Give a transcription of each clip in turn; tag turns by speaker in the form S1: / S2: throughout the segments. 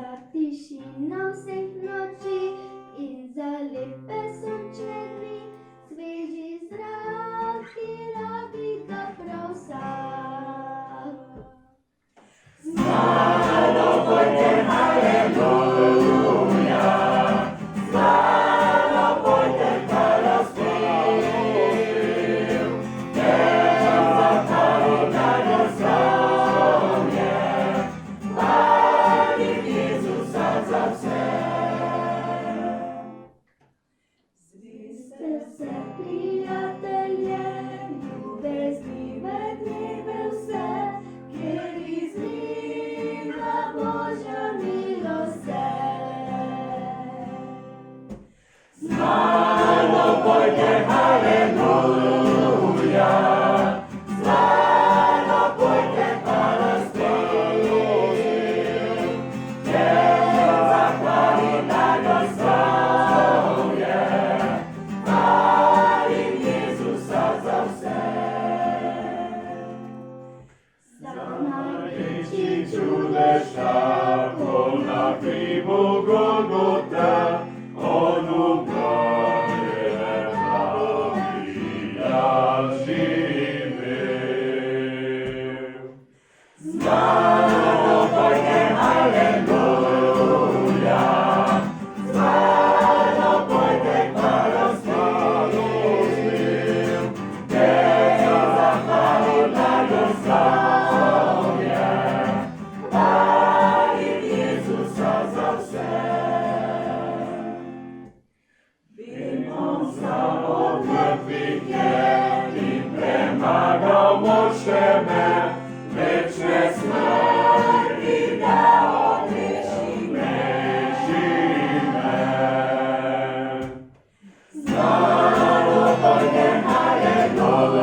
S1: za tišino vseh noči in za lepe sončne dni, sveži zrak, ki rabi ga prav vsak. Zmano pojte, haleluja, zmano pojte, hvala spev, ker zahvali najbolj slov je, hvalim Jezusa za vse. Zveste se, prijatelje, ljubeznive dneve vse, ker izliva Božja milost se. Zmano pojte, haleluja, zmano pojte, hvala spev, ker zahvali najbolj slov je, hvalim Jezusa za vse. Za največji čudež tako na hribu Golgota, on umre, da bi jaz živel. Zmano pojte, haleluja, zmano pojte, hvala spev, ker zahvali najbolj slov je, hvalim Jezusa za vse. Vemo za od mrtvih je in premagal moč tebe, večne smrti da odreši me. Zmano pojte, haleluja,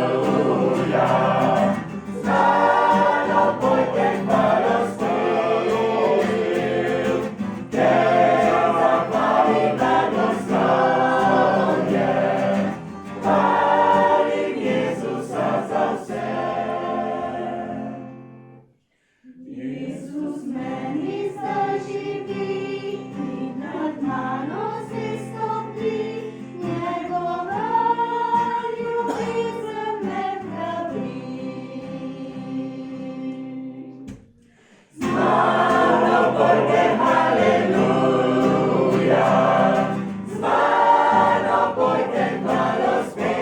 S1: zmano pojte, hvala spev, ker zahvali najbolj slov je, hvalim Jezusa za vse. Jezus meni zaživi in nad mano se stopi, njegova ljubezen me hrabri. Zmano pojte, haleluja, zmano pojte, hvala spev,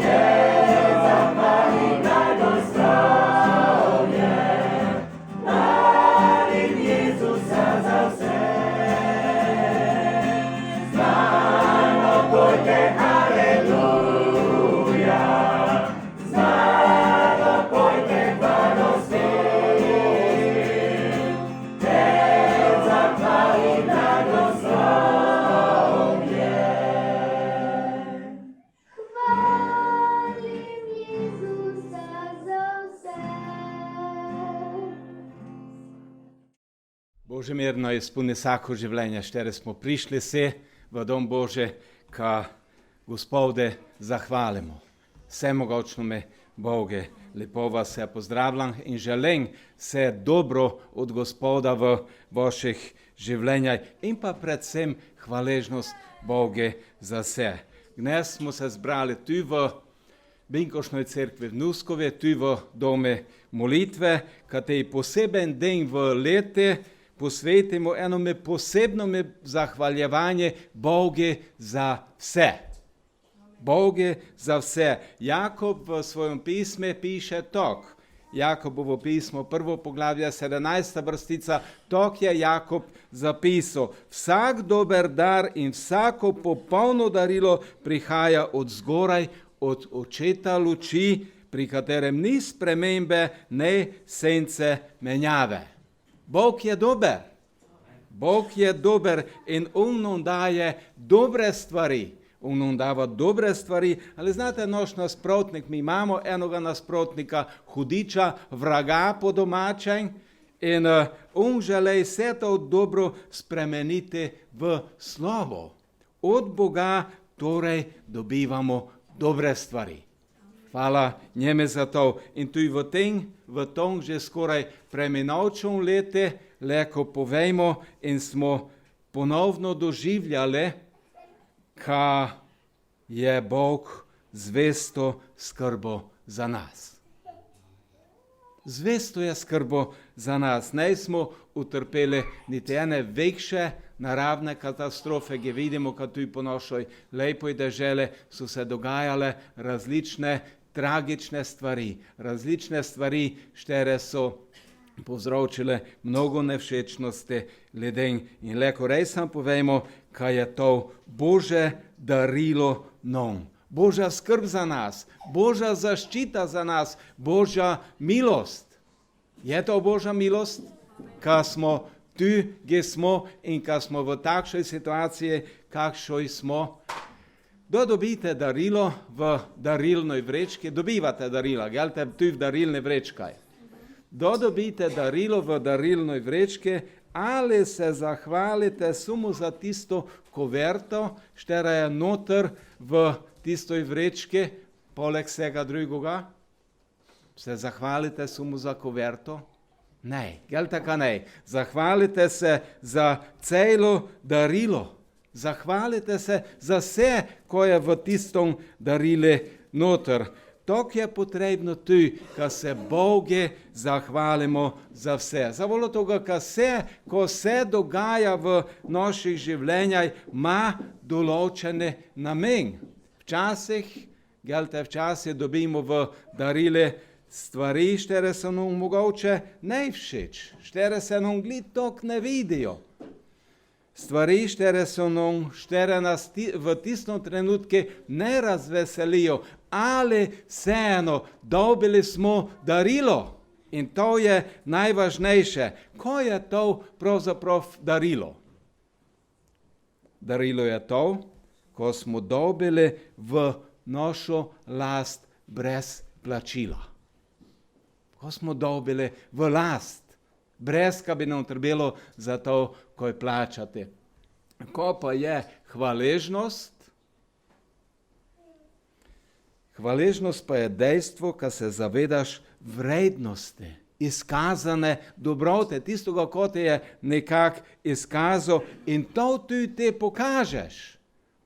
S1: ker zahvali najbolj slov je, hvalim Jezusa za vse. Zmano pojte, haleluja, zmano pojte, hvala spev, ker zahvali najbolj slov je. Hvalim Jezusa za vse.
S2: Bože mirno izpuni vsako življenje, štere smo prišli se v dom Bože, ka Gospode zahvalimo. Vsemogočnome Boge, lepo vas ja pozdravljam in želim se dobro od Gospoda v vaših življenjah in pa predvsem hvaležnost Boge za vse. Dnes smo se zbrali tu v Binkošnoj cerkvi v Nuskove, tu v dome molitve, katej poseben den v lete posvetimo enome posebnome zahvaljevanje Boge za vse. Boge za vse. Jakob v svojem pisme piše tok. Jakobovo pismo, prvo poglavje, 17. vrstica, tok je Jakob zapisal. Vsak dober dar in vsako popolno darilo prihaja od zgoraj, od očeta luči, pri katerem ni spremembe, ne sence menjave. Bog je dober. Bog je dober in on nam daje dobre stvari. On nam dava dobre stvari, ali znate, naš nasprotnik, mi imamo enoga nasprotnika, hudiča, vraga po domačem, in on želi vse to dobro spremeniti v slovo. Od Boga torej dobivamo dobre stvari. Hvala njeme za to. In tudi v tom že skoraj preminavčom lete leko povejmo in smo ponovno doživljali, ka je Bog zvesto skrbo za nas. Zvesto je skrbo za nas. Ne smo utrpeli niti ene večje naravne katastrofe, ki vidimo, kad tu po našoj lepoj deželi so se dogajale različne tragične stvari, štere so povzročile mnogo nevšečnosti ljudem. In leko res nam povejmo, kaj je to Bože darilo nam. Božja skrb za nas, Božja zaščita za nas, Božja milost. Je to Božja milost, kad smo tu, gdje smo in kad smo v takšoj situaciji, kakšoj smo. Dobite darilo v darilnoj vrečki, dobivate darila, gelte tu v darilne vrečkaj. Dobite darilo v darilnoj vrečki, ali se zahvalite samo za tisto koverto, štera je noter v tistoj vrečki, poleg vsega drugoga? Se zahvalite samo za koverto? Ne, gelte ka ne. Zahvalite se za celo darilo. Zahvalite se za vse, ko je v tistom darile noter. Tok je potrebno tu, ka se Bogu zahvalimo za vse. Zavolo toga, ka vse, ko se dogaja v naših življenjah, ima določene namen. Včasih dobimo v darile stvari, štere se nam mogoče ne všeč, štere se nam glitok ne vidijo. Stvari, štere nas v tistom trenutku ne razveselijo, ali vseeno dobili smo darilo. In to je najvažnejše. Ko je to pravzaprav darilo? Darilo je to, ko smo dobili v našo last brez plačila. Ko smo dobili v last, brez ka bi nam trebalo za to, ko je plačati. Ko pa je hvaležnost? Hvaležnost pa je dejstvo, ka se zavedaš vrednosti, izkazane dobrote, tistoga, ko te je nekak izkazal in to tu te pokažeš.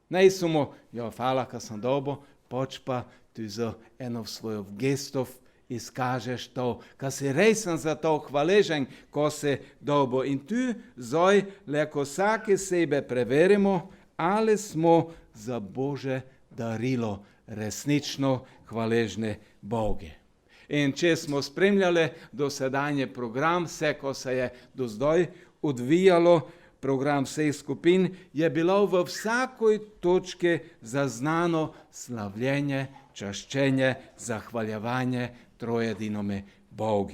S2: Ne samo, hvala, ka sem dobo, poč pa tu za eno svojo gestov izkažeš to, ka si resen za to hvaležen, ko si dobo. In tu zdaj leko vsake sebe preverimo, ali smo za Bože darilo resnično hvaležni Bogu. In če smo spremljali dosedanje program, vse, ko se je do zdaj odvijalo, program vseh skupin, je bilo v vsakoj točki zaznano slavljenje, čaščenje, zahvaljevanje trojedinome Bogu.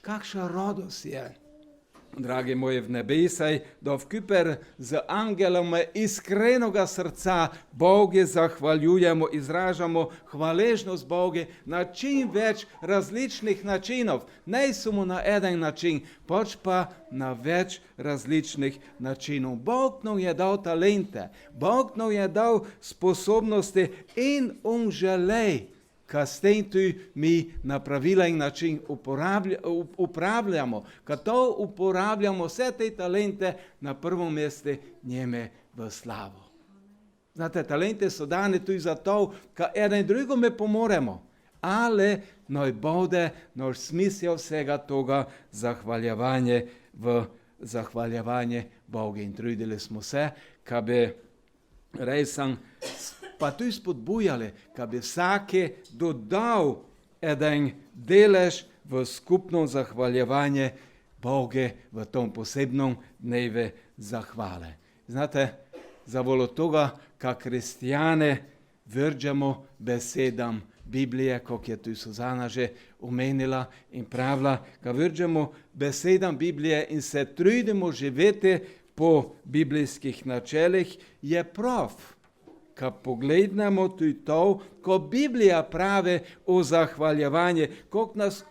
S2: Kakša radost je, dragi moji v nebesaj, da vkuper z angelom iskrenoga srca Bogu zahvaljujemo, izražamo hvaležnost Bogu na čim več različnih načinov. Ne samo na eden način, pač pa na več različnih načinov. Bog nam je dal talente, Bog nam je dal sposobnosti in on želi, ka s tem tu mi na pravilen način uporabljamo, ka to uporabljamo vse te talente na prvom mestu njeme v slavo. Znate, talente so dane tu za to, ka eden drugome pomoremo, ali naj bude naš smisel vsega toga zahvaljevanje Bogu. In trudili smo se, ka bi rejsan pa tu spodbujali, ka bi vsake dodal eden delež v skupno zahvaljevanje Bogu v tom posebnom dnevu zahvale. Znate, zavolo toga, ka kristijane vrđamo besedam Biblije, kot je tu Suzana že omenila in pravila, ka vrđamo besedam Biblije in se trudimo živeti po biblijskih načelih, je prav. Ka pogledamo tudi to, ko Biblija pravi o zahvaljevanje, koliko nas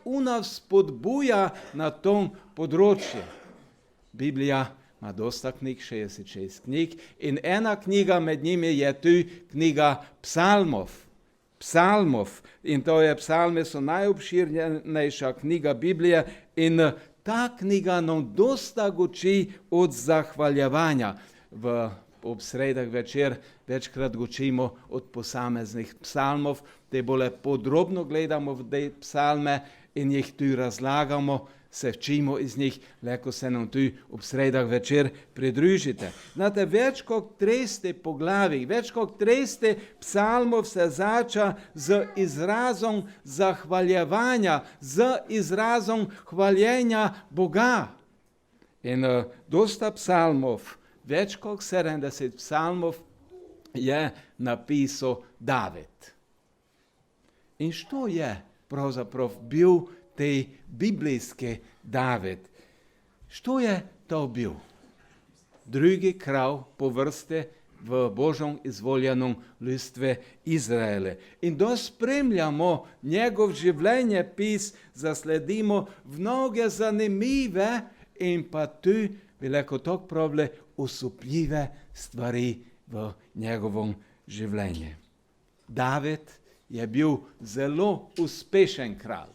S2: spodbuja na tom področju. Biblija ima dosta knjig, 66 knjig, in ena knjiga med njimi je tu knjiga psalmov. psalmov. In to je psalme so najobširnejša knjiga Biblije in ta knjiga nam dosta uči od zahvaljevanja. Ob sredah večer večkrat učimo od posameznih psalmov, te bolj podrobno gledamo v te psalme in jih tu razlagamo, se učimo iz njih, lahko se nam tu ob sredah večer pridružite. Znate, več kot 300 poglavij, več kot 300 psalmov se zača z izrazom zahvaljevanja, z izrazom hvaljenja Boga. In dosta psalmov, več kot 70 psalmov je napisal David. In što je pravzaprav bil tej biblijski David? Što je to bil? Drugi kralj po vrste v Božjem izvoljenem ljudstvu Izraele. In da spremljamo njegov življenjepis, zasledimo mnoge zanimive in pa tu veliko tako pravle osupljive stvari v njegovem življenju. David je bil zelo uspešen kralj.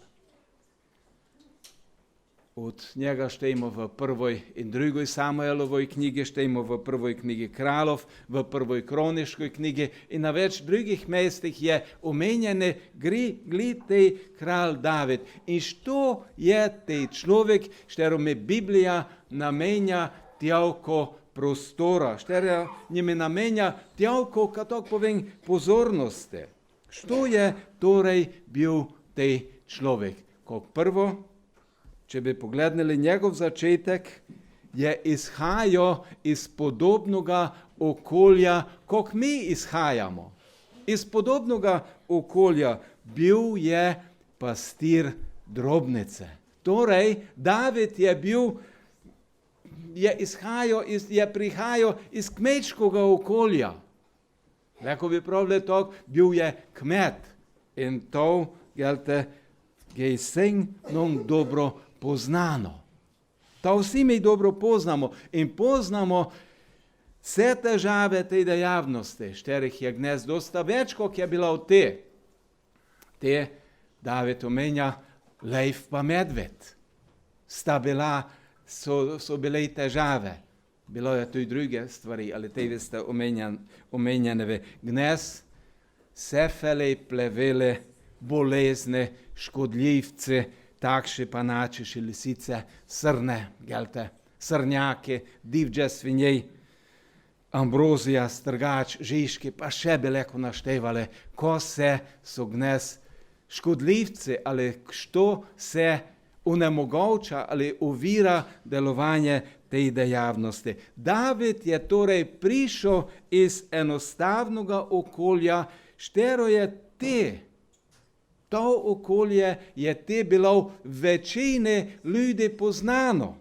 S2: Od njega štejmo v 1. in 2. Samuelovoj knjigi, štejmo v 1. knjigi Kraljev, v 1. Kroniškoj knjigi in na več drugih mestih je omenjene glede kralj David. In što je tej človek, štero mi Biblija namenja toliko prostora, štero njime namenja toliko, kako povem, pozornosti. Što je torej bil tej človek? Kot prvo, če bi pogledali njegov začetek, je izhajal iz podobnega okolja, kot mi izhajamo. Iz podobnega okolja bil je pastir drobnice. Torej, David je prihajal iz kmečkega okolja. Lahko bi pravili tako, bil je kmet. In to, gelte, je vsem nam dobro poznano. To vsi mi dobro poznamo in poznamo vse težave te dejavnosti, šterih je dnes dosta več, kot je bila v te. Te David omenja lev pa medved. So bile težave. Bilo je tudi druge stvari, ali te ste omenjene v gnes, sefele, plevele, bolezne, škodljivce, takšne pa načeši lisice, srne, gelte, srnjake, divje svinje, ambrozija, strgač, žiški, pa še bi lahko naštevali, ko se so gnes škodljivci ali što se onemogoča ali ovira delovanje tej dejavnosti. David je torej prišel iz enostavnega okolja, štero je to okolje je te bilo večine ljudi poznano.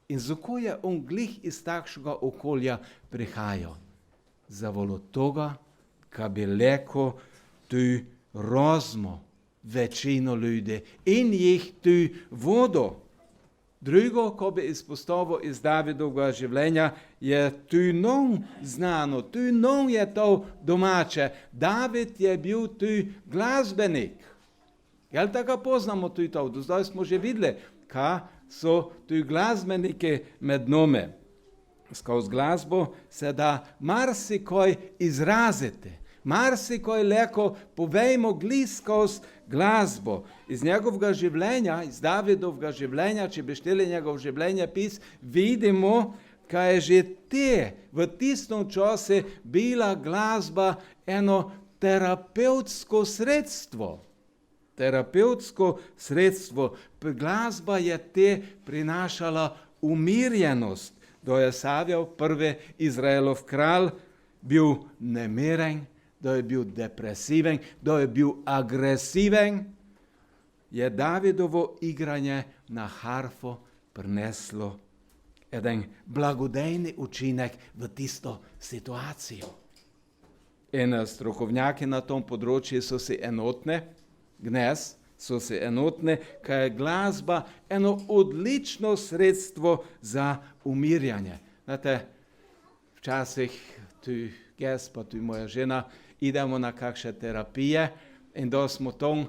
S2: In zato je on glih iz takšnega okolja prihajal. Zavolo toga, ka bi leko tu rozmo večino ljudi in jih tu vodo. Drugo, ko bi izpostavil iz Davidovega življenja, je tu non znano, tu non je to domače. David je bil tu glasbenik. Jel tako poznamo tu to? Do zdaj smo že videli, kaj so tu glasbeniki med nami. Skozi glasbo se da marsikaj izraziti. Marsikaj leko povejmo skozi glasbo. Iz njegovega življenja, iz Davidovega življenja, če bi šteli njegov življenjepis, vidimo, kaj je že v tistem času bila glasba eno terapevtsko sredstvo. Terapevtsko sredstvo. Glasba je prinašala umirjenost. Do je Savjev, prvi Izraelov kralj, bil nemiren, da je bil depresiven, da je bil agresiven, je Davidovo igranje na harfo prineslo eden blagodejni učinek v tisto situacijo. In strokovnjaki na tom področju so si enotni, gnes so si enotni, kaj je glasba eno odlično sredstvo za umirjanje. Znate, včasih tu Ges, pa tu moja žena, idemo na kakšne terapije in da smo tam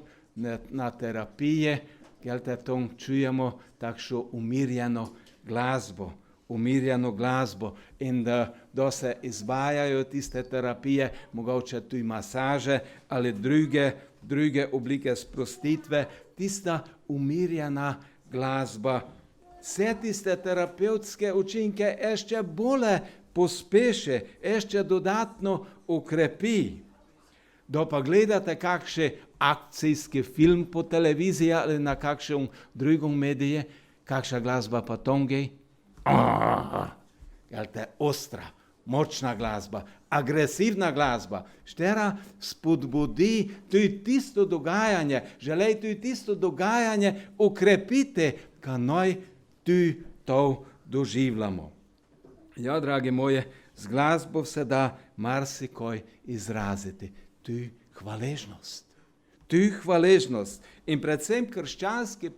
S2: na terapije, gelte tam čujemo takšno umirjeno glasbo in da se izvajajo tiste terapije, mogoče tudi masaže ali druge oblike sprostitve, tista umirjena glasba vse tiste terapevtske učinke ještě bolje pospeši, ještě dodatno ukrepi. Da pa gledate kakšen akcijski film po televiziji ali na kakšnem drugem mediju, kakšna glasba pa tam gre. Gelte, ostra, močna glasba, agresivna glasba, štera spodbudi tudi tisto dogajanje, želej tudi tisto dogajanje ukrepiti, ka noj tu to doživljamo. Ja, dragi moje, z glasbo se da marsikoj izraziti. Tu hvaležnost. In predvsem krščanski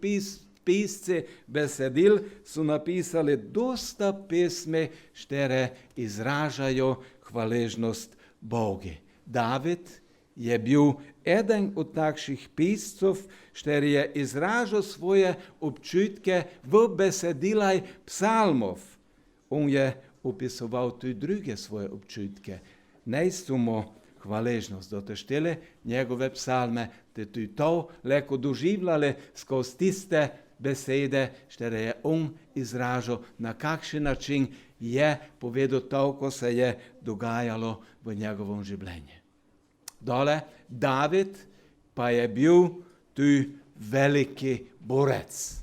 S2: pisci besedil so napisali dosta pesmi, štere izražajo hvaležnost Bogu. David je bil eden od takšnih piscev, štere je izražal svoje občutke v besedilaj psalmov. On je opisoval tudi druge svoje občutke. Ne samo hvaležnost, da te štele njegove psalme, te tudi to leko doživljali skozi tiste besede, štere je on izražal, na kakšen način je povedal to, ko se je dogajalo v njegovom življenju. Dole, David pa je bil tudi veliki borec.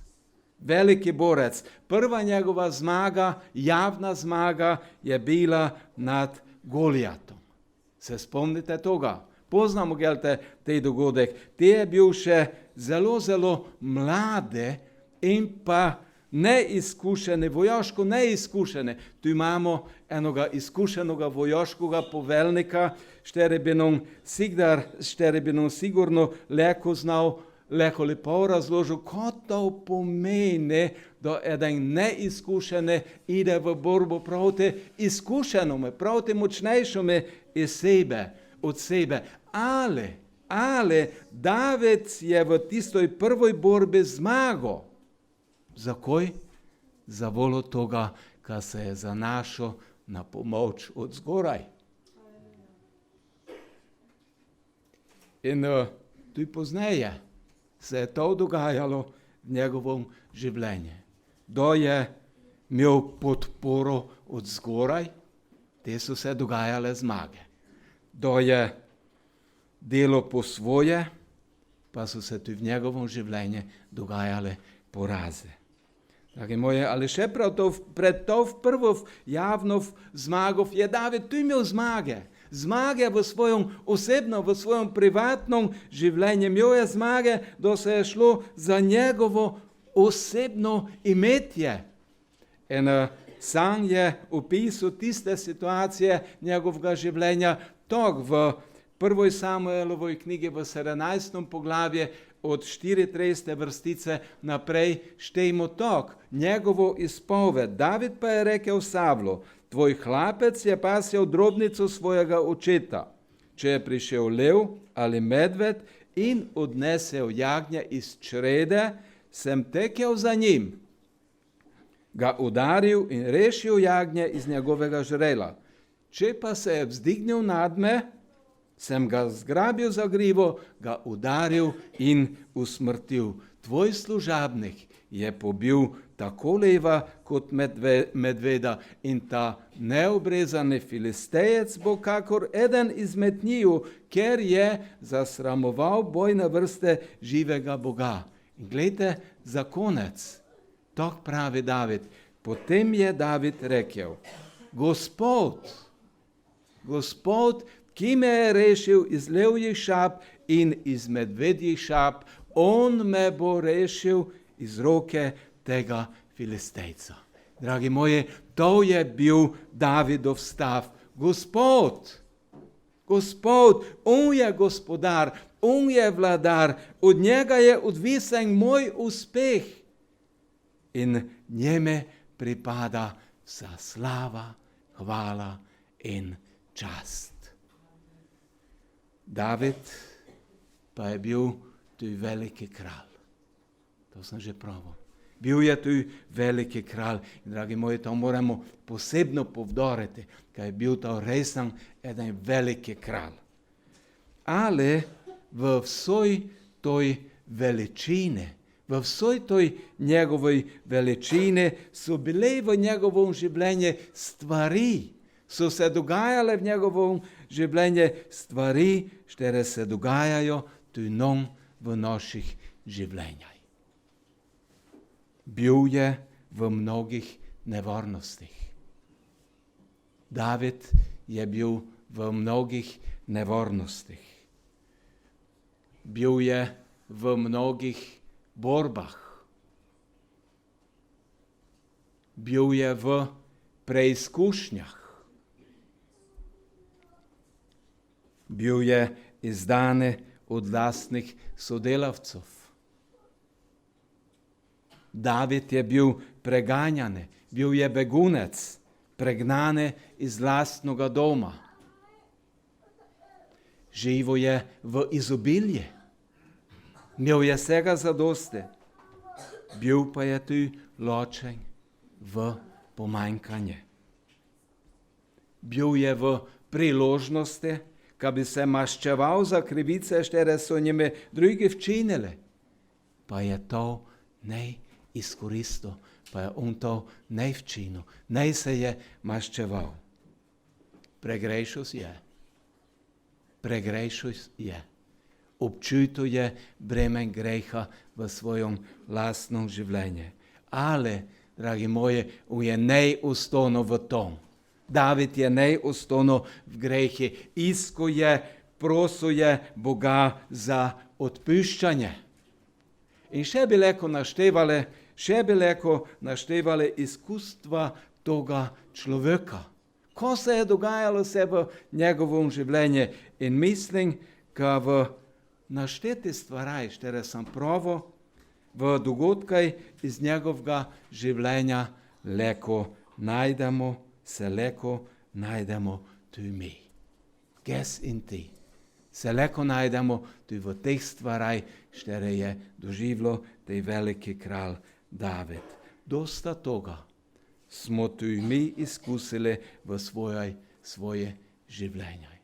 S2: Veliki borec. Prva njegova zmaga, javna zmaga je bila nad Goliatom. Se spomnite toga? Poznamo, gelte, tej dogodek. Te je bil še zelo mlade in pa neizkušene, vojaško neizkušene. Tu imamo enoga izkušenega vojaškega poveljnika, štere bi nam sigurno leko znal, leko lepo razložil, kot to pomeni, da eden neizkušene ide v borbo proti izkušenome, proti močnejšome od sebe. Ali David je v tistoj prvoj borbi zmagal. Zakaj? Zavolo toga, kar se je zanašal na pomoč od zgoraj. In tudi pozneje se je to dogajalo v njegovom življenju. Da je imel podporo od zgoraj, te so se dogajale zmage. Da je delo po svoje, pa so se tudi v njegovom življenju dogajale poraze. Dragi moji, ali še pred to prvo javno zmago je David tu imel zmage. Zmage v svojem osebnem, v svojem privatnem življenju. Imel je zmage, da se je šlo za njegovo osebno imetje. In sam je opisal tiste situacije njegovega življenja tak v 1. Samuelovoj knjigi v 17. poglavje od 34. vrstice naprej štejmo tak, njegovo izpoved. David pa je rekel Savlu, tvoj hlapec je pasel drobnico svojega očeta. Če je prišel lev ali medved in odnesel jagnje iz črede, sem tekel za njim, ga udaril in rešil jagnje iz njegovega žrela. Če pa se je vzdignil nad me, sem ga zgrabil za grivo, ga udaril in usmrtil. Tvoj služabnik je pobil tako leva kot medveda in ta neobrezani filistejec bo kakor eden izmed njiju, ker je zasramoval bojne vrste živega Boga. In gledajte, za konec, tak pravi David, potem je David rekel, Gospod, ki me je rešil iz levjih šap in iz medvedjih šap, on me bo rešil iz roke tega filistejca. Dragi moji, to je bil Davidov stav. Gospod, on je gospodar, on je vladar, od njega je odvisen moj uspeh in njeme pripada vsa slava, hvala in čast. David pa je bil tu veliki kralj. To sem že pravil. Bil je tu veliki kralj. In, dragi moji, to moramo posebno povdariti, kaj je bil to res eden veliki kralj. Ali v vsoj toj veličini, v vsoj toj njegovoj veličini so bile v njegovom življenju stvari, so se dogajale v njegovom življenju stvari, které se dogajajo tu nam v naših življenjih. Bil je v mnogih nevarnostih. David je bil v mnogih nevarnostih. Bil je v mnogih borbah. Bil je v preizkušnjah. Bil je izdan od lastnih sodelavcev. David je bil preganjan, bil je begunec, pregnan iz lastnega doma. Živel je v izobilju. Imel je vsega zadosti. Bil pa je tu ločen v pomanjkanje. Bil je v priložnosti, da bi se maščeval za krivice, které so njime drugi včinili. Pa je to ne izkoristil, pa je on to ne včinil, ne se je maščeval. Pregrešil je. Pregrešil je. Občutil je bremen greha v svojem lastnem življenju. Ale, dragi moji, on je ne ustanil v tom. David je ne ustanil v grehi. Iskal je, prosil je Boga za odpuščanje. In še bi lahko naštevali izkustva toga človeka. Ko se je dogajalo se v njegovom življenju. In mislim, da v našteti stvari, které sem pravil, v dogodkaj iz njegovega življenja se lahko najdemo tudi mi. Ges in ti. Se lahko najdemo tudi v teh stvarih, které je doživljal tej veliki kralj David. Dosta toga smo tudi mi izkusili v svoje življenje.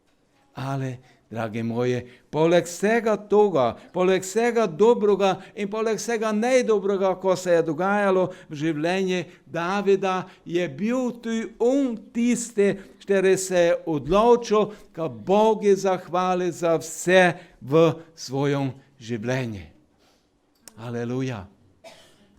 S2: Ale, dragi moji, poleg vsega toga, poleg vsega dobrega in poleg vsega nedobrega, ko se je dogajalo v življenju Davida, je bil tudi on tisti, který se je odločil, da Bogu zahvali za vse v svojem življenju. Aleluja.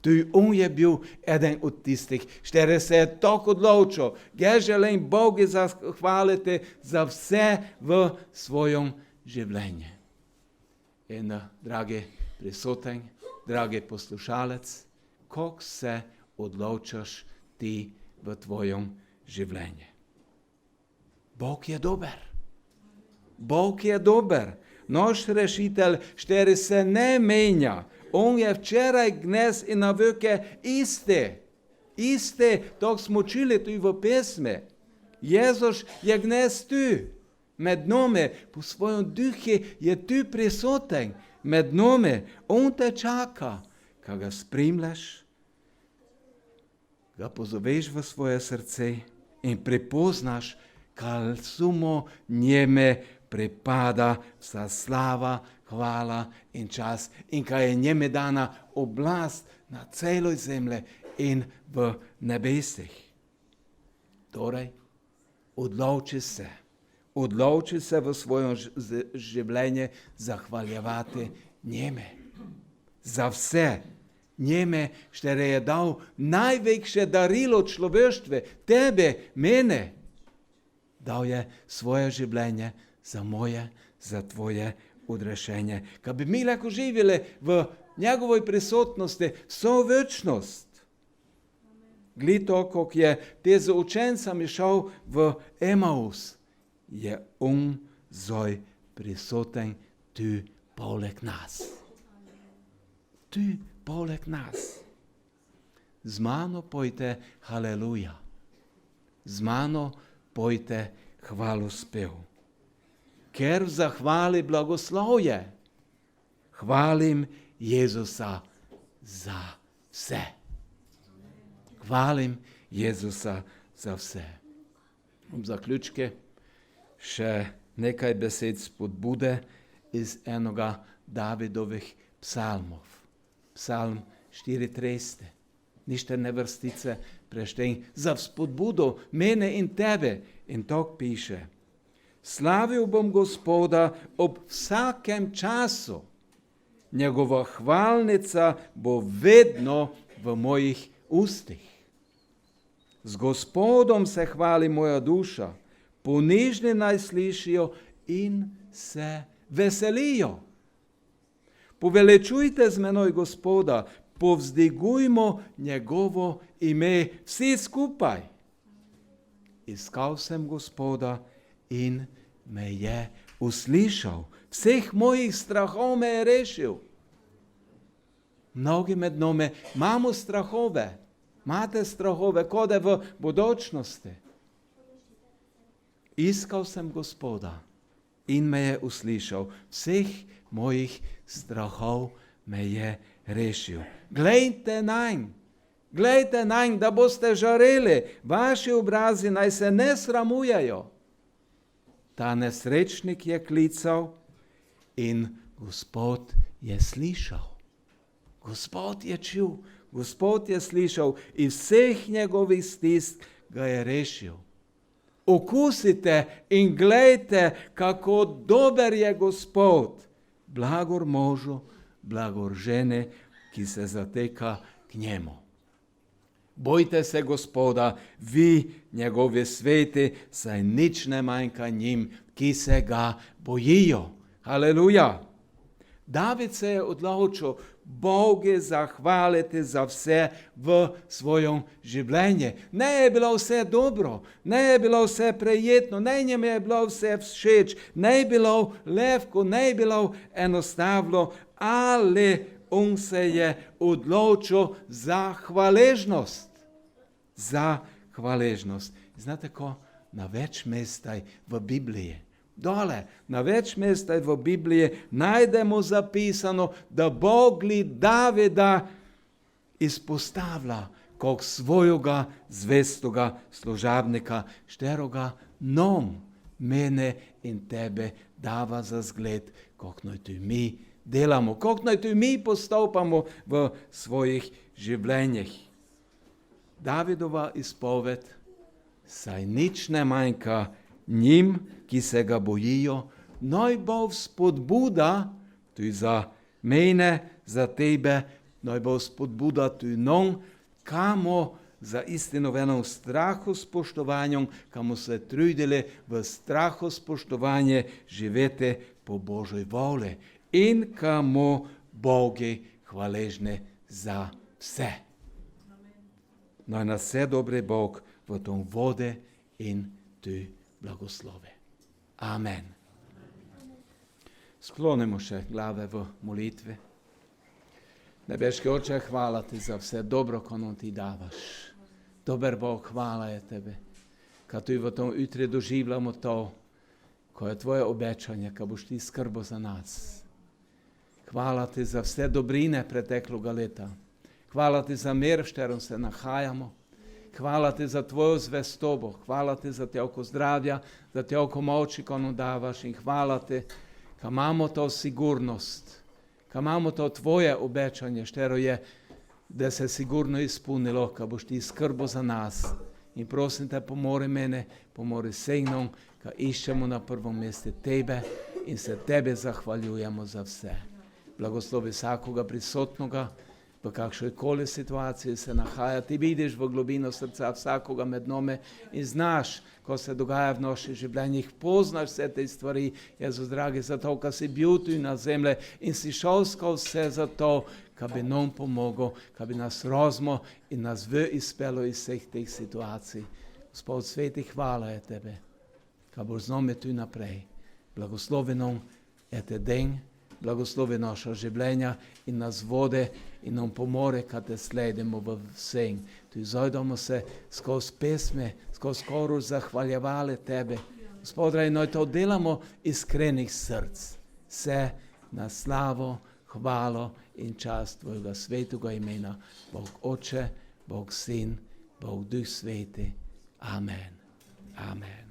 S2: Tudi on je bil eden od tistih, který se je tako odločil. Ja želim Bogu zahvaliti za vse v svojem življenju. In, dragi prisoten, dragi poslušalec, kako se odločaš ti v tvojem življenju? Bog je dober. Bog je dober. Naš rešitelj, který se ne menja. On je včeraj, dnes in na veky isti. Isti, tako smo čuli tudi v pesmi. Jezus je dnes tu, med nami, po svojem duhu je tu prisoten, med nami. On te čaka, kad ga spremljaš, ga pozoveš v svoje srce in prepoznaš, kad samo njeme pripada vsa slava, hvala in čas, in kaj je njeme dana oblast na celoj zemlji in v nebesih. Torej, odloči se v svojem življenju zahvaljevati njeme. Za vse njeme, které je dal največje darilo človeštve, tebe, mene. Dal je svoje življenje za moje, za tvoje odrešenje. Kad bi mi lahko živeli v njegovoj prisotnosti vso večnost. Glej to, kako je te z učencami šel v Emaus, je on zdaj prisoten tu poleg nas. Tu poleg nas. Z mano pojte haleluja. Z mano pojte hvalospev. ker v zahvali blagoslovje hvalim Jezusa za vse. Hvalim Jezusa za vse. V zaključke še nekaj besed spodbude iz enega Davidovih psalmov. Psalm 34. Ništene vrstice preštej za spodbudo mene in tebe. In to piše. Slavil bom Gospoda ob vsakem času. Njegova hvalnica bo vedno v mojih ustih. Z Gospodom se hvali moja duša, ponižni naj slišijo in se veselijo. Povelečujte z menoj Gospoda, povzdigujmo njegovo ime vsi skupaj. Iskal sem Gospoda in me je uslišal. Vseh mojih strahov me je rešil. Mnogi med nami imamo strahove. Imate strahove, kode v bodočnosti. Iskal sem Gospoda in me je uslišal. Vseh mojih strahov me je rešil. Glejte nanj, da boste žareli. Vaši obrazi naj se ne sramujejo. Ta nesrečnik je klical in Gospod je slišal. Gospod je čul, Gospod je slišal in vseh njegovih stisk ga je rešil. Okusite in glejte, kako dober je Gospod. Blagor možu, blagor žene, ki se zateka k njemu. Bojte se Gospoda, vi njegovi sveti, saj nič ne manjka njim, ki se ga bojijo. Haleluja! David se je odločil Bogu zahvaliti za vse v svojem življenju. Ne je bilo vse dobro, ne je bilo vse prijetno, ne njemu je bilo vse všeč, ne je bilo lehko, ne je bilo enostavno, ali on se je odločil za hvaležnost. Za hvaležnost. Znate ko? Na več mestaj v Bibliji. Dole, na več mestaj v Bibliji najdemo zapisano, da Bog li Davida izpostavlja kot svojega zvestoga služabnika, šteroga nom mene in tebe dava za zgled, kako naj to mi delamo, kako naj to mi postopamo v svojih življenjih. Davidova izpoved, saj nič ne manjka njim, ki se ga bojijo, naj bo spodbuda tudi za mene, za tebe, naj bo spodbuda tudi nam, kamo za istino v enom strahu spoštovanjem, kamo se trudili v strahu spoštovanje živeti po Božoj voli in kamo Bogi hvaležne za vse. Naj nas vse dobre Bog v tom vode in tu blagoslove. Amen. Sklonimo še glave v molitvi. Nebeški Oče, hvala ti za vse dobro, ko nam ti davaš. Dober Bog, hvala je tebe, kad tu v tom jutri doživljamo to, ko je tvoje obečanje, ko boš ti skrbo za nas. Hvala ti za vse dobrine pretekloga leta. Hvala ti za mir, v šterom se nahajamo. Hvala ti za tvojo zvestobo, hvala ti za toliko zdravja, za toliko moči, ko nam davaš in hvala ti, ko imamo to sigurnost, ko imamo to tvoje obečanje, štero je, da se sigurno izpolnilo, ko boš ti skrbo za nas. In prosim te, pomori mene, pomori sejnom, ko iščemo na prvom mestu tebe in se tebe zahvaljujemo za vse. Blagoslovi vsakoga prisotnoga, v kakšojkoli situaciji se nahaja. Ti vidiš v globino srca vsakoga med nami in znaš, ko se dogaja v naših življenjih, poznaš vse te stvari, Jezus dragi, zato, ko si bil tu na zemlji in si šel skozi vse zato, ko bi nam pomogel, ko bi nas rozmo in nas izpelo iz vseh teh situacij. Gospod sveti, hvala je tebe, ko boš z nami tu naprej. Blagoslovi nam je te den, blagoslovi naša življenja in nas vode in nam pomore, kad te sledimo v vsem. Tu zajdemo se skozi pesme, skozi koru zahvaljevali tebe, Gospod, dragi, naj to delamo iskrenih src. Vse na slavo, hvalo in čast Tvojega svetega imena. Bog Oče, Bog Sin, Bog Duh Sveti. Amen. Amen.